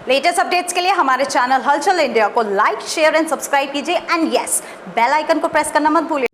Latest updates के लिए हमारे चैनल हलचल इंडिया को लाइक, शेयर एंड सब्सक्राइब कीजिए एंड यस, बेल आइकन को प्रेस करना मत भूलिए।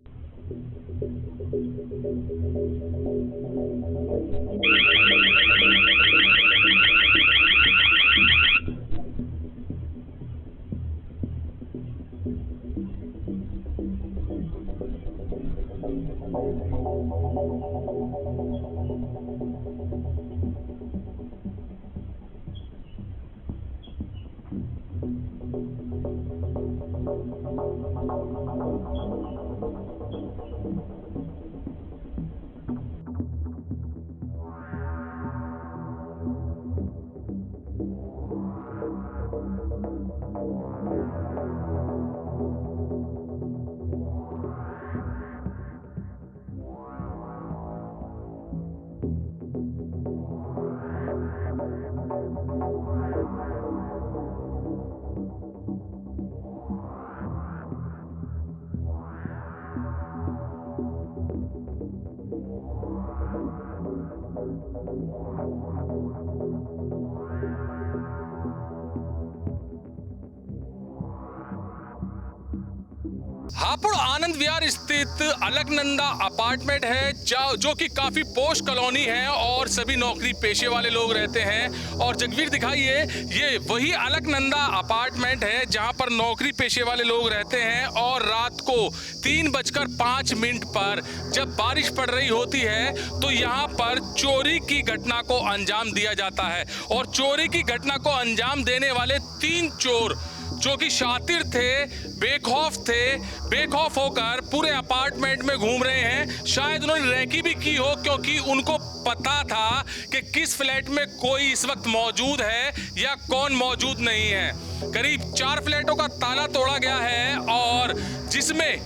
हापुड़ आनंद विहार स्थित अलकनंदा अपार्टमेंट है जो कि काफी पोश कॉलोनी है और सभी नौकरी पेशे वाले लोग रहते हैं। और जगवीर दिखाइए, ये वही अलकनंदा अपार्टमेंट है जहां पर नौकरी पेशे वाले लोग रहते हैं। और रात को 3:05 पर जब बारिश पड़ रही होती है तो यहाँ पर चोरी की घटना को अंजाम दिया जाता है। और चोरी की घटना को अंजाम देने वाले 3 चोर जो कि शातिर थे, बेखौफ होकर पूरे अपार्टमेंट में घूम रहे हैं। शायद उन्होंने रैकी भी की हो, क्योंकि उनको पता था कि किस फ्लैट में कोई इस वक्त मौजूद है या कौन मौजूद नहीं है। करीब 4 फ्लैटों का ताला तोड़ा गया है और जिसमें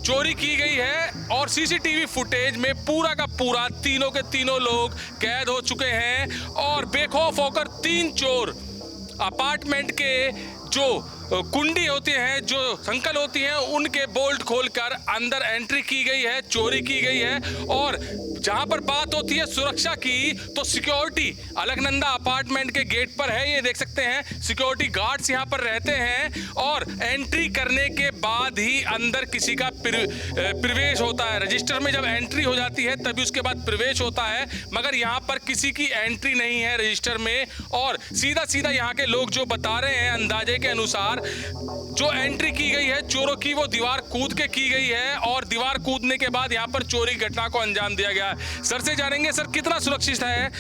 चोरी की गई है। और सीसीटीवी फुटेज में पूरा का पूरा तीनों के तीनों लोग कैद हो चुके हैं। और बेखौफ होकर 3 चोर अपार्टमेंट के जो कुंडी होती हैं, जो संकल होती हैं, उनके बोल्ट खोलकर अंदर एंट्री की गई है, चोरी की गई है। और जहां पर बात होती है सुरक्षा की, तो सिक्योरिटी अलकनंदा अपार्टमेंट के गेट पर है। ये देख सकते हैं सिक्योरिटी गार्ड्स यहां पर रहते हैं। और एंट्री करने के बाद ही अंदर किसी का प्रवेश होता है। रजिस्टर में जब एंट्री हो जाती है तभी उसके बाद प्रवेश होता है, मगर यहाँ पर किसी की एंट्री नहीं है रजिस्टर में। और सीधा यहाँ के लोग जो बता रहे हैं अंदाजे के अनुसार, जो एंट्री की गई है चोरों की, वो दीवार कूद के की गई है। और दीवार कूदने के बाद यहाँ पर चोरी घटना को अंजाम दिया गया है। सर से जानेंगे, सर कितना सुरक्षित है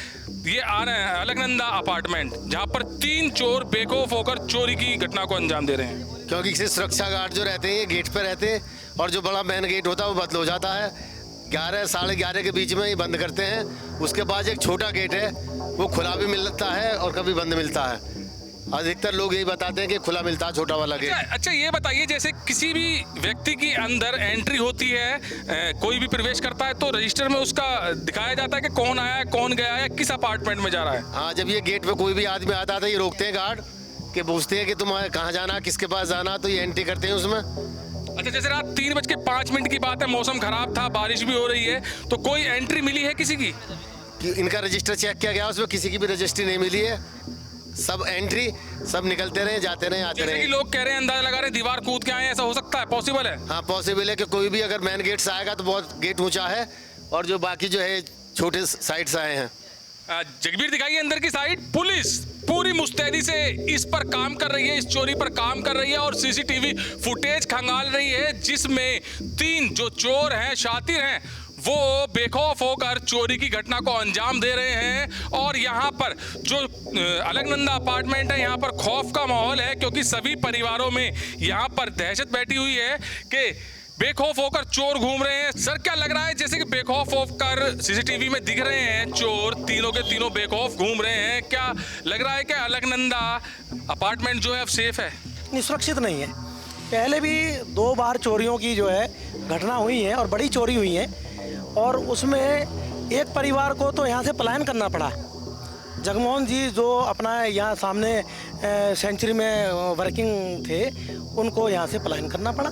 ये अलकनंदा अपार्टमेंट जहाँ पर 3 चोर बेखौफ होकर चोरी की घटना को अंजाम दे रहे हैं? क्योंकि इसे सुरक्षा गार्ड जो रहते हैं ये गेट पे रहते हैं, और जो बड़ा मेन गेट होता है वो बंद हो जाता है। 11 साढ़े 11 के बीच में ही बंद करते हैं। उसके बाद एक छोटा गेट है, वो खुला भी मिलता है और कभी बंद मिलता है। अधिकतर लोग यही बताते हैं कि खुला मिलता है छोटा वाला गेट। अच्छा, ये बताइए, जैसे किसी भी व्यक्ति की अंदर एंट्री होती है, कोई भी प्रवेश करता है, तो रजिस्टर में उसका दिखाया जाता है कि कौन आया है, कौन गया है, किस अपार्टमेंट में जा रहा है? हाँ, जब ये गेट पे कोई भी आदमी आता था ये रोकते हैं गार्ड, कि पूछते हैं कि तुम कहाँ जाना, किसके पास जाना, तो ये एंट्री करते हैं उसमें। अच्छा, जैसे रात 3:05 की बात है, मौसम खराब था, बारिश भी हो रही है, तो कोई एंट्री मिली है किसी की? कि इनका रजिस्टर चेक किया गया, उसमें किसी की भी रजिस्ट्री नहीं मिली है। सब एंट्री, सब निकलते रहे, जाते रहे, आते रहे। लोग कह रहे हैं, अंदाजा लगा रहे दीवार कूद के आए, ऐसा हो सकता है? पॉसिबल है? हाँ, पॉसिबल है कि कोई भी अगर मेन गेट से आएगा तो बहुत गेट ऊंचा है, और जो बाकी जो है छोटे साइड से आए हैं। जगबीर दिखाइए अंदर की साइड। पुलिस पूरी मुस्तैदी से इस पर काम कर रही है, इस चोरी पर काम कर रही है और सीसीटीवी फुटेज खंगाल रही है, जिसमें 3 जो चोर हैं, शातिर हैं, वो बेखौफ होकर चोरी की घटना को अंजाम दे रहे हैं। और यहाँ पर जो अलकनंदा अपार्टमेंट है, यहाँ पर खौफ का माहौल है, क्योंकि सभी परिवारों में यहाँ पर दहशत बैठी हुई है कि बेखौफ होकर चोर घूम रहे हैं। सर, क्या लग रहा है, जैसे कि बेखौफ होकर सीसीटीवी में दिख रहे हैं चोर, तीनों के तीनों बेखौफ घूम रहे हैं, क्या लग रहा है कि अलकनंदा अपार्टमेंट जो है अब सेफ है? नहीं, सुरक्षित नहीं है। पहले भी 2 बार चोरियों की जो है घटना हुई है और बड़ी चोरी हुई है, और उसमें एक परिवार को तो यहाँ से पलायन करना पड़ा। जगमोहन जी जो अपना यहाँ सामने सेंचुरी में वर्किंग थे, उनको यहाँ से पलायन करना पड़ा।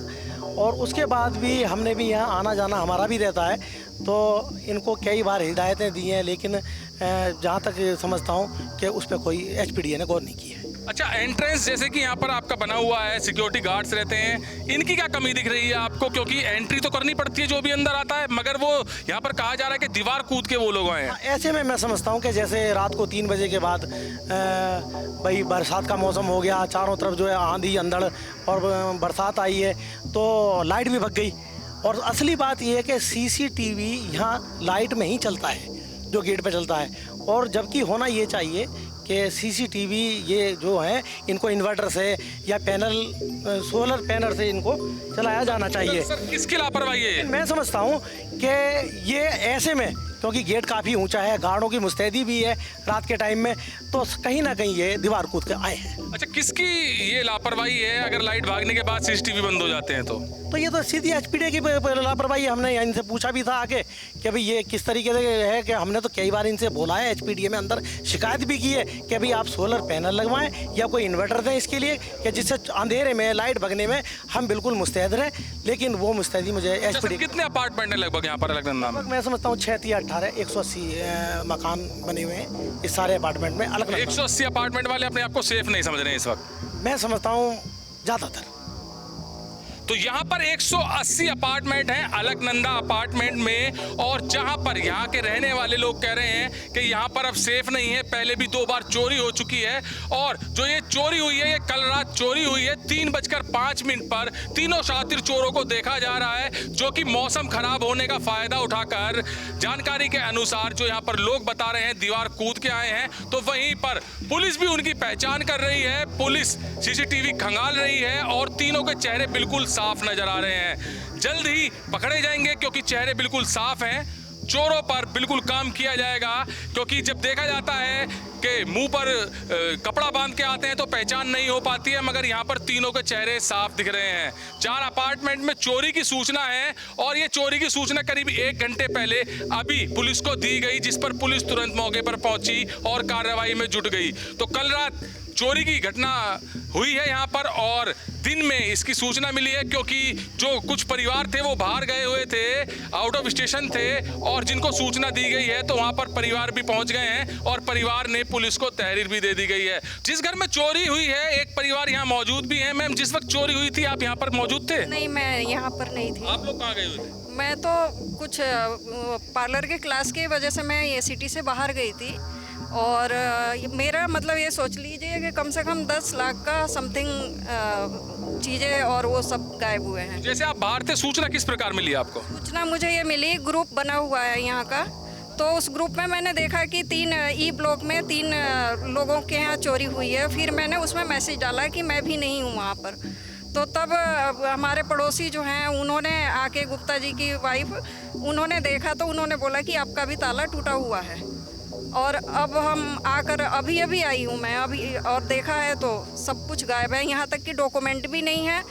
और उसके बाद भी हमने भी यहाँ आना जाना हमारा भी रहता है, तो इनको कई बार हिदायतें दी हैं, लेकिन जहाँ तक समझता हूँ कि उस पर कोई एचपीडीए ने गौर नहीं की है। अच्छा, एंट्रेंस जैसे कि यहाँ पर आपका बना हुआ है, सिक्योरिटी गार्ड्स रहते हैं, इनकी क्या कमी दिख रही है आपको? क्योंकि एंट्री तो करनी पड़ती है जो भी अंदर आता है, मगर वो यहाँ पर कहा जा रहा है कि दीवार कूद के वो लोग आए हैं। ऐसे में मैं समझता हूँ कि जैसे रात को 3 बजे के बाद भाई बरसात का मौसम हो गया, चारों तरफ जो है आंधी अंधड़ और बरसात आई है तो लाइट भी भग गई। और असली बात यह है कि सीसीटीवी यहाँ लाइट में ही चलता है, जो गेट पे चलता है। और जबकि होना ये चाहिए कि सीसीटीवी ये जो है इनको इन्वर्टर से या पैनल सोलर पैनल से इनको चलाया जाना चाहिए। सर, किसकी लापरवाही है? मैं समझता हूँ कि ये ऐसे में, क्योंकि गेट काफ़ी ऊंचा है, गार्डों की मुस्तैदी भी है रात के टाइम में, तो कहीं ना कहीं ये दीवार कूद के आए हैं। अच्छा, किसकी ये लापरवाही है अगर लाइट भागने के बाद सीसीटीवी बंद हो जाते हैं तो ये तो सीधी एचपीडी की लापरवाही है। हमने इनसे पूछा भी था आके कि भाई ये किस तरीके से है, कि हमने तो कई बार इनसे बोला है, एचपीडी में अंदर शिकायत भी की है कि भाई आप सोलर पैनल लगवाएं या कोई इन्वर्टर दें इसके लिए, कि जिससे अंधेरे में लाइट भगने में हम बिल्कुल मुस्तैद रहें। लेकिन वो मुस्तैदी मुझे एचपीडी। कितने अपार्टमेंट है लगभग यहाँ पर अलकनंदा में? मैं समझता हूँ 6 या 18 180 मकान बने हुए हैं इस सारे अपार्टमेंट में। अलग 180 अपार्टमेंट वाले अपने आप को सेफ नहीं समझ रहे हैं इस वक्त? मैं समझता हूँ ज़्यादातर। तो यहाँ पर 180 अपार्टमेंट हैं अलकनंदा अपार्टमेंट में, और जहाँ पर यहाँ के रहने वाले लोग कह रहे हैं कि यहाँ पर अब सेफ नहीं है। पहले भी 2 बार चोरी हो चुकी है, और जो ये चोरी हुई है ये कल रात चोरी हुई है 3:05 पर। तीनों शातिर चोरों को देखा जा रहा है, जो कि मौसम खराब होने का फायदा उठाकर, जानकारी के अनुसार जो यहाँ पर लोग बता रहे हैं, दीवार कूद के आए हैं। तो वहीं पर पुलिस भी उनकी पहचान कर रही है, पुलिस सीसीटीवी खंगाल रही है, और तीनों के चेहरे बिल्कुल साफ नजर आ रहे हैं। जल्द ही पकड़े जाएंगे क्योंकि चेहरे बिल्कुल साफ हैं। चोरों पर बिल्कुल काम किया जाएगा, क्योंकि जब देखा जाता है कि मुंह पर कपड़ा बांध के आते हैं तो पहचान नहीं हो पाती है, मगर यहाँ पर तीनों के चेहरे साफ दिख रहे हैं। 4 अपार्टमेंट में चोरी की सूचना है, और ये चोरी की सूचना करीब 1 घंटे पहले अभी पुलिस को दी गई, जिस पर पुलिस तुरंत मौके पर पहुंची और कार्रवाई में जुट गई। तो कल रात चोरी की घटना हुई है यहाँ पर, और दिन में इसकी सूचना मिली है, क्योंकि जो कुछ परिवार थे वो बाहर गए हुए थे, आउट ऑफ स्टेशन थे, और जिनको सूचना दी गई है तो वहाँ पर परिवार भी पहुँच गए हैं, और परिवार ने पुलिस को तहरीर भी दे दी गई है। जिस घर में चोरी हुई है एक परिवार यहाँ मौजूद भी है। मैम, जिस वक्त चोरी हुई थी आप यहाँ पर मौजूद थे? नहीं, मैं यहाँ पर नहीं थी। आप लोग कहाँ गए हुए थे? मैं तो कुछ पार्लर के क्लास की वजह से मैं ये सिटी से बाहर गई थी, और मेरा मतलब ये सोच लीजिए कि कम से कम 10 लाख का समथिंग चीज़ें और वो सब गायब हुए हैं। जैसे आप बाहर थे, सूचना किस प्रकार मिली आपको? सूचना मुझे ये मिली, ग्रुप बना हुआ है यहाँ का, तो उस ग्रुप में मैंने देखा कि 3 ई ब्लॉक में 3 लोगों के यहाँ चोरी हुई है। फिर मैंने उसमें मैसेज डाला कि मैं भी नहीं हूँ वहाँ पर। तो तब हमारे पड़ोसी जो हैं उन्होंने आके, गुप्ता जी की वाइफ, उन्होंने देखा तो उन्होंने बोला कि आपका भी ताला टूटा हुआ है। और अब हम आकर अभी आई हूँ मैं अभी, और देखा है तो सब कुछ गायब है। यहाँ तक कि डॉक्यूमेंट भी नहीं है,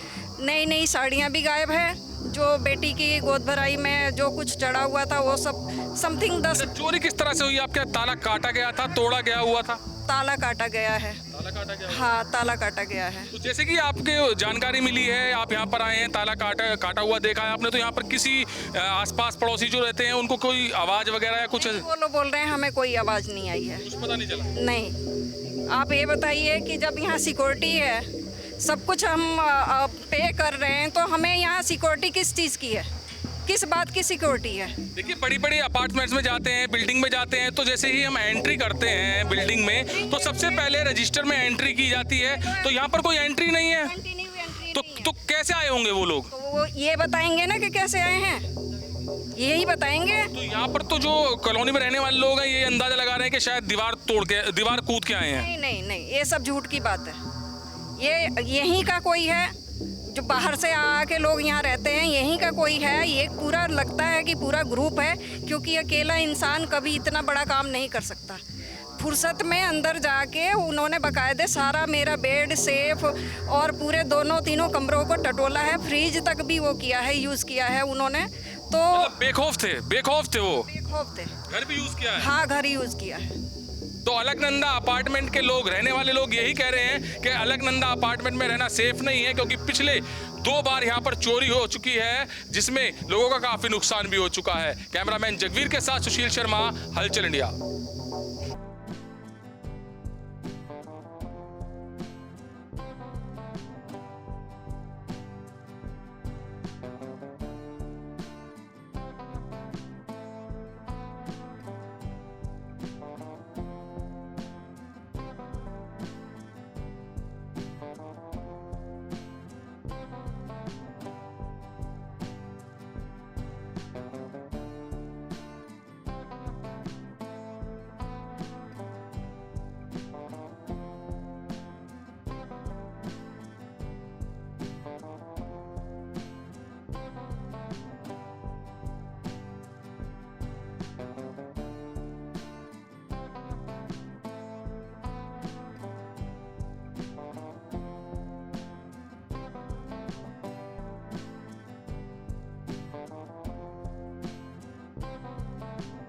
नई साड़ियाँ भी गायब है, जो बेटी की गोद भराई में जो कुछ चढ़ा हुआ था वो सब समथिंग 10। चोरी किस तरह से हुई? आपका ताला काटा गया था, तोड़ा गया हुआ था? ताला काटा गया है। ताला काटा गया? हाँ, ताला काटा गया है। तो जैसे कि आपके जानकारी मिली है, आप यहाँ पर आए हैं, ताला काटा हुआ देखा है आपने, तो यहाँ पर किसी आसपास पड़ोसी जो रहते हैं उनको कोई आवाज वगैरह या कुछ? वो लोग बोल रहे हैं हमें कोई आवाज नहीं आई है। कुछ पता नहीं चला? नहीं। आप ये बताइए कि जब यहाँ सिक्योरिटी है, सब कुछ हम पे कर रहे हैं, तो हमें यहाँ सिक्योरिटी किस चीज़ की है, किस बात की सिक्योरिटी है? देखिए, बड़ी बड़ी अपार्टमेंट्स में जाते हैं, बिल्डिंग में जाते हैं, तो जैसे ही हम एंट्री करते हैं बिल्डिंग में तो सबसे पहले रजिस्टर में एंट्री की जाती है। तो यहाँ पर कोई एंट्री नहीं है, तो कैसे आए होंगे वो लोग? तो वो ये बताएंगे ना कि कैसे आए हैं, यही बताएंगे। तो यहाँ पर तो जो कॉलोनी में रहने वाले लोग हैं ये अंदाजा लगा रहे हैं कि शायद दीवार कूद के आए हैं। नहीं, ये सब झूठ की बात है। ये यहीं का कोई है, जो बाहर से आके लोग यहाँ रहते हैं, यहीं का कोई है। ये पूरा लगता है कि पूरा ग्रुप है, क्योंकि अकेला इंसान कभी इतना बड़ा काम नहीं कर सकता। फुर्सत में अंदर जाके उन्होंने बाकायदे सारा मेरा बेड, सेफ और पूरे 2-3 कमरों को टटोला है, फ्रिज तक भी वो किया है, यूज़ किया है उन्होंने। तो मतलब बेखौफ थे वो? बेखौफ थे। घर भी यूज किया है? हाँ, घर यूज़ किया है। तो अलकनंदा अपार्टमेंट के लोग, रहने वाले लोग यही कह रहे हैं कि अलकनंदा अपार्टमेंट में रहना सेफ नहीं है, क्योंकि पिछले 2 बार यहाँ पर चोरी हो चुकी है, जिसमें लोगों का काफी नुकसान भी हो चुका है। कैमरामैन जगवीर के साथ सुशील शर्मा, हलचल इंडिया।